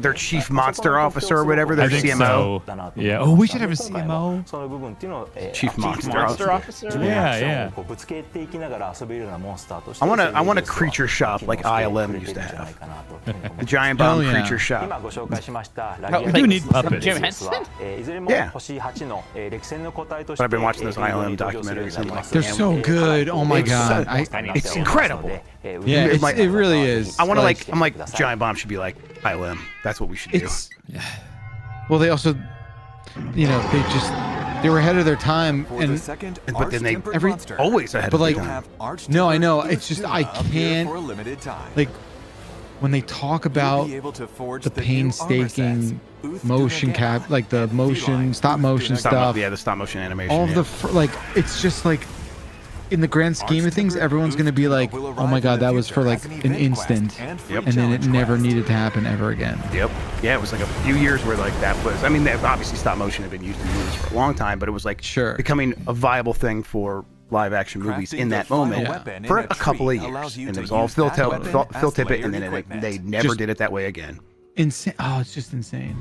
their chief monster officer or whatever, their I think CMO. so. Yeah. Oh, we should have a CMO. Chief monster officer. Yeah, yeah. I want a creature shop like ILM used to have. The giant bomb Hell yeah. creature shop. We do need puppets. Jim Henson? Yeah. But I've been watching those ILM documentaries and like, They're so good. Oh my God. it's incredible. Yeah, it really is. I want to I'm like giant bomb should be like ILM. That's what we should do. Well, they also, they were ahead of their time, but then they always ahead but of like, their time. no, I know. It's just I can't like when they talk about the painstaking motion cap, like the motion stop motion stuff. Yeah, the stop motion animation. All of the it's just like. In the grand scheme of things, everyone's going to be like, oh my god, that was for like an instant. Yep. And then it never needed to happen ever again. Yep. Yeah, it was like a few years where like that was, I mean, obviously stop motion had been used in movies for a long time, but it was like becoming a viable thing for live action movies in that moment for a couple of years. And it was all Phil Tippett, and then they never did it that way again. Insane. Oh, it's just insane.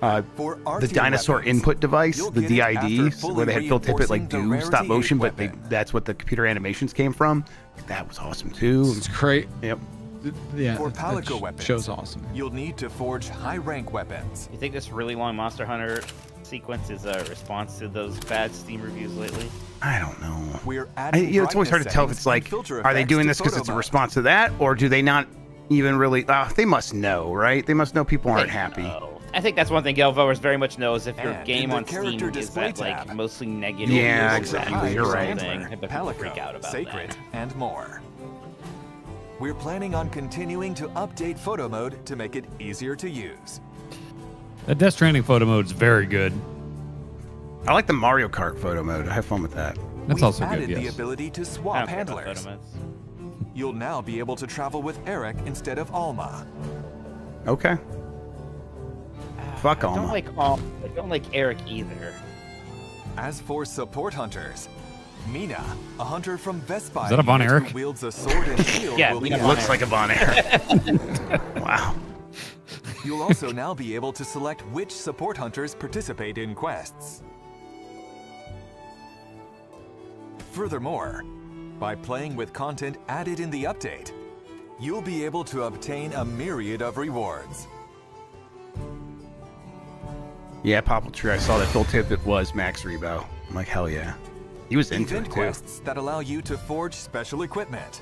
The dinosaur input device, the DID, where they had Phil Tippett like do stop motion, but that's what the computer animations came from. That was awesome too. It's great. Yep. Yeah. For Palico weapons, show's awesome. You'll need to forge high-rank weapons. You think this really long Monster Hunter sequence is a response to those bad Steam reviews lately? I don't know. We're adding it's always hard to tell if it's like, are they doing this because it's a response to that, or do they not even really? They must know, right? They must know people aren't happy. I think that's one thing Galvowers very much knows. If your game on Steam is at like mostly negative, yeah, exactly. You're right. People freak out about Sacred, that. and more. We're planning on continuing to update photo mode to make it easier to use. The Death Stranding photo mode is very good. I like the Mario Kart photo mode. I have fun with that. That's also good. Added the Yes. ability to swap handlers. You'll now be able to travel with Eric instead of Alma. Okay. Fuck Alma. I don't like Eric either. As for support hunters, Mina, a hunter from Vespa, Is that a Von Erich? who wields a sword and shield, Yeah, will be Mina looks like a Von Erich. Wow. You'll also now be able to select which support hunters participate in quests. Furthermore, by playing with content added in the update, you'll be able to obtain a myriad of rewards. Yeah, Popple Tree. I saw that Phil Tippett was Max Rebo. I'm like, hell yeah. He was into Event it too. quests that allow you to forge special equipment.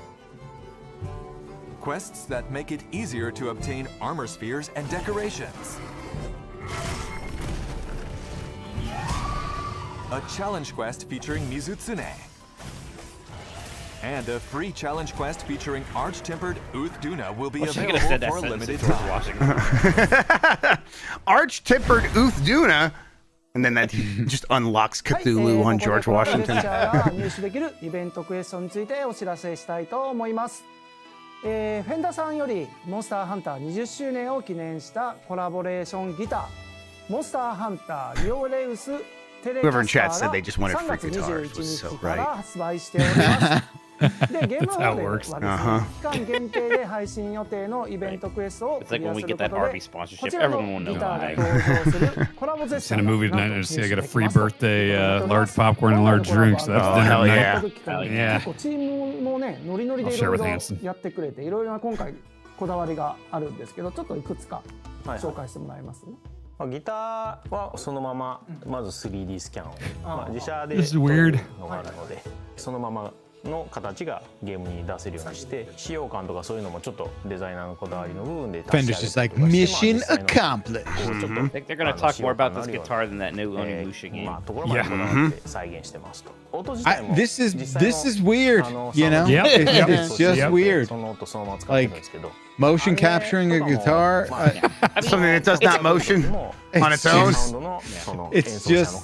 Quests that make it easier to obtain armor spheres and decorations. A challenge quest featuring Mizutsune. And a free challenge quest featuring Arch-Tempered Uth-Duna will be available for a limited time. Arch-Tempered Uth-Duna? And then that just unlocks Cthulhu on George Washington. 入手できるイベントクエストについてお知らせしたいと思います。フェンダーさんよりモンスターハンター20周年を記念したコラボレーションギターモンスターハンターリオレウステレキャ Whoever in スタ chat ー said が they just wanted 3 free 月 guitars 21 was so 日から right. 発売しております。でゲームの方ではですね、 Uh-huh. 期間限定で配信予定のイベントクエストを It's ク like リア when す we る get こ that と Arby で sponsorship, こちらの everyone will ギ know ターで why. 登場するコラボ絶 Send 賛 a が movie なん tonight と and see I 入 get 手 a でき free ます birthday, large popcorn and large drinks. That's Oh, dinner hell tonight. yeah. 結構チームもねノリノリでい I'll share ろい with ろ Hanson. やってくれていろいろな今回こだわりがあるんですけどちょっといくつか紹介してもらえますね。ギターはそのまままず 3D スキャンを、自社で This is 撮 weird. るのがあるのでそのままの形がゲームに出せるようにして使用感とかそういうのもちょっとデザイナーのこだわりの部分で Fender's just like mission accomplished. I think they're gonna talk more about this guitar than that new Onimusha game. ところまでこだわって再現してますと。音自体も This is weird, you know? Yep. It's just Yep. weird. その音そのまま使ってるんですけど。 Motion capturing a guitar. Something that does not motion on its own. It's just,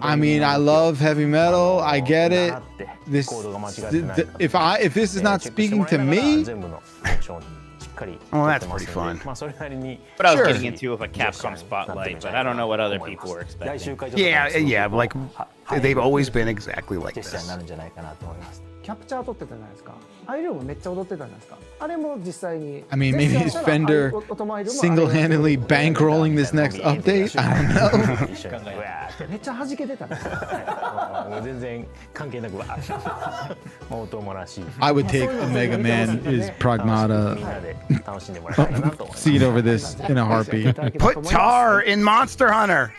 I mean, I love heavy metal. I get it. This, if this is not speaking to me, Oh, that's pretty fun. But I was getting into with a Capcom Spotlight, but I don't know what other people were expecting. Yeah, like they've always been exactly like this. キャプチャー撮ってたじゃないですか。アイルームめっちゃ踊ってたじゃないですか。あれも実際に。 I mean, maybe is Fender single-handedly bankrolling this next update? I don't know. めっちゃ弾けてたね。全然関係なくわー音もらしい。 I would take a Mega Man is Pragmata seat over this in a heartbeat. Put Tar in Monster Hunter.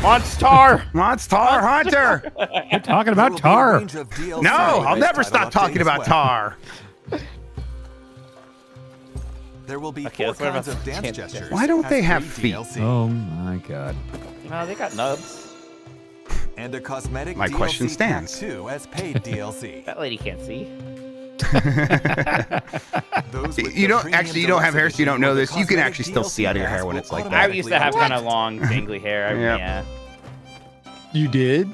Monster Hunter. You're talking about Tar. No, I'll never stop talking about Tar. There will be Okay, 4 let's learn kinds about of the dance dance gestures. Why don't as they have free feet? DLC. Oh my god. Well, they got nubs. And a cosmetic My DLC question pack stands. 2 as paid DLC. That lady can't see. Those with You the don't premium actually. You don't have hair, so you don't know deluxe this. You can edition actually still with the see out of your cosmetic hair when DLC it's like I that. used to have kind of long, dangly hair. Yep. Yeah. You did?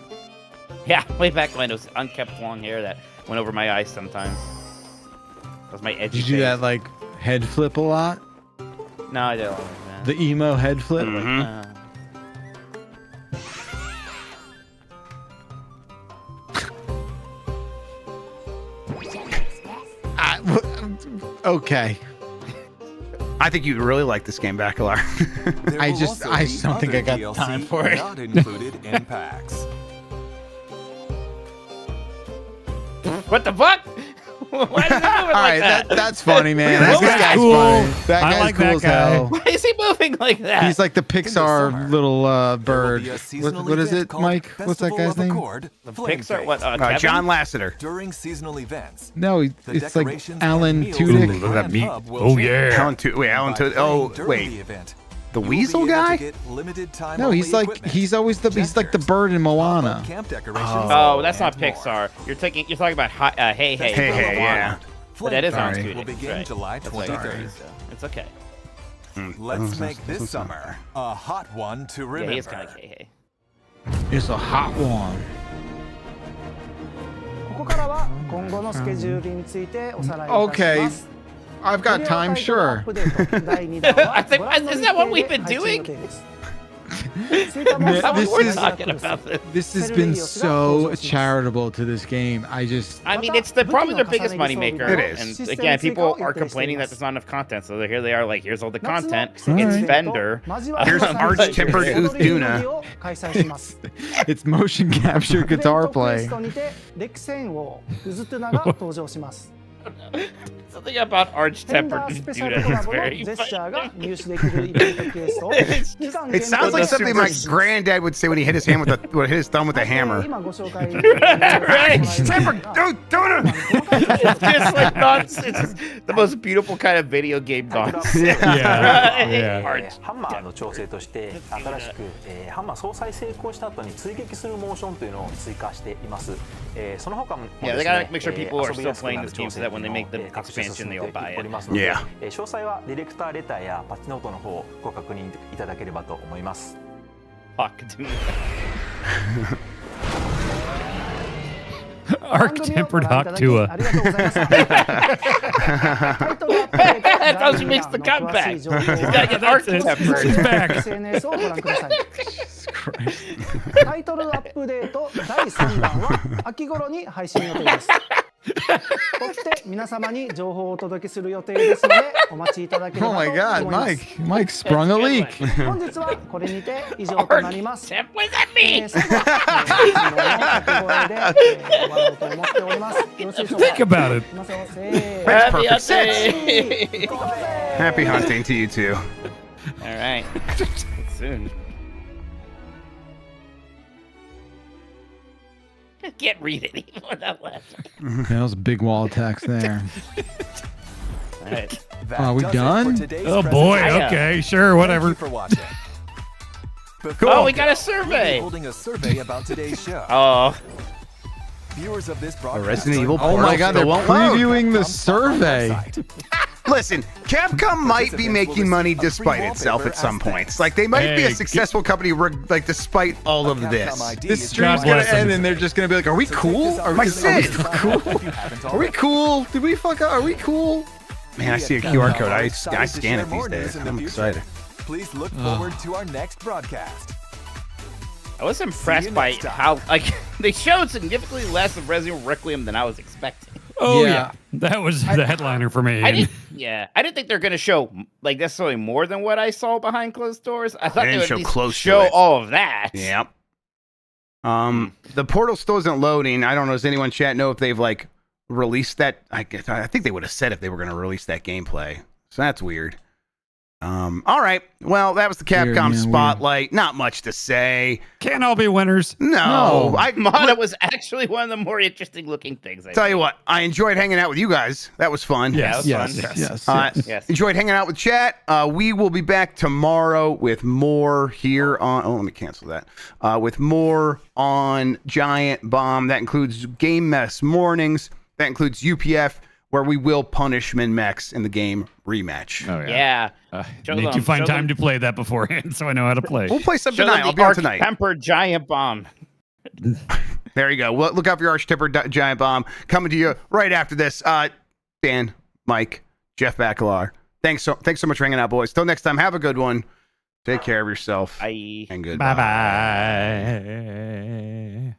Yeah, way back when it was unkept long hair that went over my eyes sometimes. That was my edgy Did you do face. that like head flip a lot? No, I don't like that. The emo head flip? Mhm. Okay. I think you really like this game, Bacalar. There I will just- also I be just don't think other I got DLC time for it. Not included in packs. What the fuck? Why did he move it All like right, that? that's funny, man. That This guy's guy's cool. funny. That I guy's like cool that as guy. hell. Why is he moving like that? He's like the summer, Pixar little bird. Be a What, seasonal what is event it, called Mike? What's that Festival guy's of name? Accord, Flame Pixar? Fate. What? Kevin? John Lasseter. During seasonal events, No, the it's like decorations and Alan meals Tudyk. in the Ooh, look at that Grand meat. Hub will Oh, change. yeah. Alan Tudyk. Wait, Alan By Tudyk. playing Oh, during wait. the event, The you will be Weasel able to guy? get limited time No, only he's like equipment, he's always he's like the gestures, bird in pop-up Moana. camp decorations, Oh, that's not and more. Pixar. You're talking about Hey Hey. Hey, from Hey, Moana. yeah. But that is on Sorry. Tudyk. Will begin Right. July That's like 23rd. crazy, so it's okay. Let's make this summer a hot one to Yeah, remember. he is kind of Hey Hey. It's a hot one. ここからは今後のスケジュールについておさらいいたし Okay, ます。 I've got time, sure. 無料タイトルアップデート第2弾は I think- ご覧の isn't that what 日 we've 程 been で配信 doing? 予定です。スイカモンスター This We're is- talking about this. This has been so charitable to this game. I just I mean, it's probably their biggest moneymaker. It is. And again, people are complaining that there's not enough content. So here they are, like, here's all the content. It's Alright. Fender. Here's arch-tempered Uthuna. it's motion capture guitar play. にてレクセン王ウズトゥナが登場します。 Something about フェンダ arch-tempered ースペシャル Duda コラ is ボの very ジェスチャー funny. が入手できるイベントケースを It sounds like something my granddad would say when he hit his hand with would hit his thumb with a hammer. 今ご紹介 Right. Don't It's just like nonsense. It's just the most beautiful kind of video game nonsense. Yeah. Arch. ハンマーの調整として新しく、ハンマー総裁成功した後に追撃するモーションというのを追加しています。その他も Yeah, です they ね gotta make sure people are 遊び still やすくな playing る this game 調 so 整 that when they make the 各種進 expansion, め they'll て buy おり it. ますので、 Yeah. 詳細はディレクターレターやパッチノートの方をご確認いただければと思います。 Fuck, dude. Arc-tempered Hawk-Tua. ありがとうございました。タイトルアップデート That's how she makes the 第2弾の詳 comeback. しい情報を She's gotta get arc-tempered. She's back. SNS をご覧ください。タイトルアップデート第3弾は秋頃に配信予定です。追って皆様に情報をお届けする予定ですのでお待ちいただければ Oh と my 思いま god, す。 Mike sprung a leak. 本日はこれにて以上となります。 What does that mean? 最後は、掛け声で、終わろうと思っております。よろしいでしょうか。 Think about it. いきますよ。せーの。 That's Happy perfect. hunting. Happy hunting to you too. All right. Soon. Can't read it even without laughing. That was a big wall of text there. All right. Are we done? Oh boy. I, Okay. Sure. Whatever. Thank you for watching. Oh, we got a We'll be survey. holding a survey about today's show. Oh, Viewers of this A broadcast Resident Evil Oh portal my god, they're still won't load. previewing the survey. Listen, Capcom might be making money despite itself at some points. Like they might be a Hey, successful company, like despite all of this. This stream's gonna bless end him. and they're just gonna be like, "Are we cool? Are My we Sid. cool? Are we cool? Did we fuck up? Are we cool?" Man, I see a QR code. I scan it these days. I'm excited. Please look forward to our next broadcast. I was impressed by how like they showed significantly less of Resident Evil Requiem than I was expecting. Oh Yeah. yeah. That was the headliner for me. I didn't think they're gonna show like necessarily more than what I saw behind closed doors. I thought They they didn't would show at least close to show it. all of that. Yep. The portal still isn't loading. I don't know. Does anyone in chat know if they've like released that? I think they would have said if they were going to release that gameplay. So that's weird. All right. Well, that was the Capcom Spotlight. Not much to say. Can't all be winners. No. Mata was actually one of the more interesting looking things. Tell you what, I enjoyed hanging out with you guys. That was fun. Yes. Yes. Enjoyed hanging out with chat. We will be back tomorrow with more here on. Oh, let me cancel that. With more on Giant Bomb. That includes Game Mess Mornings. That includes UPF, where we will punish Min-Max in the game rematch. Oh, yeah. Need to find time to play that beforehand so I know how to play. We'll play some tonight. I'll be on tonight. Temper Giant Bomb. There you go. Well, look out for your Arch Temper Giant Bomb coming to you right after this. Dan, Mike, Jeff Bacalar. Thanks so much for hanging out, boys. Till next time, have a good one. Take care of yourself. Bye. And goodbye. Bye-bye.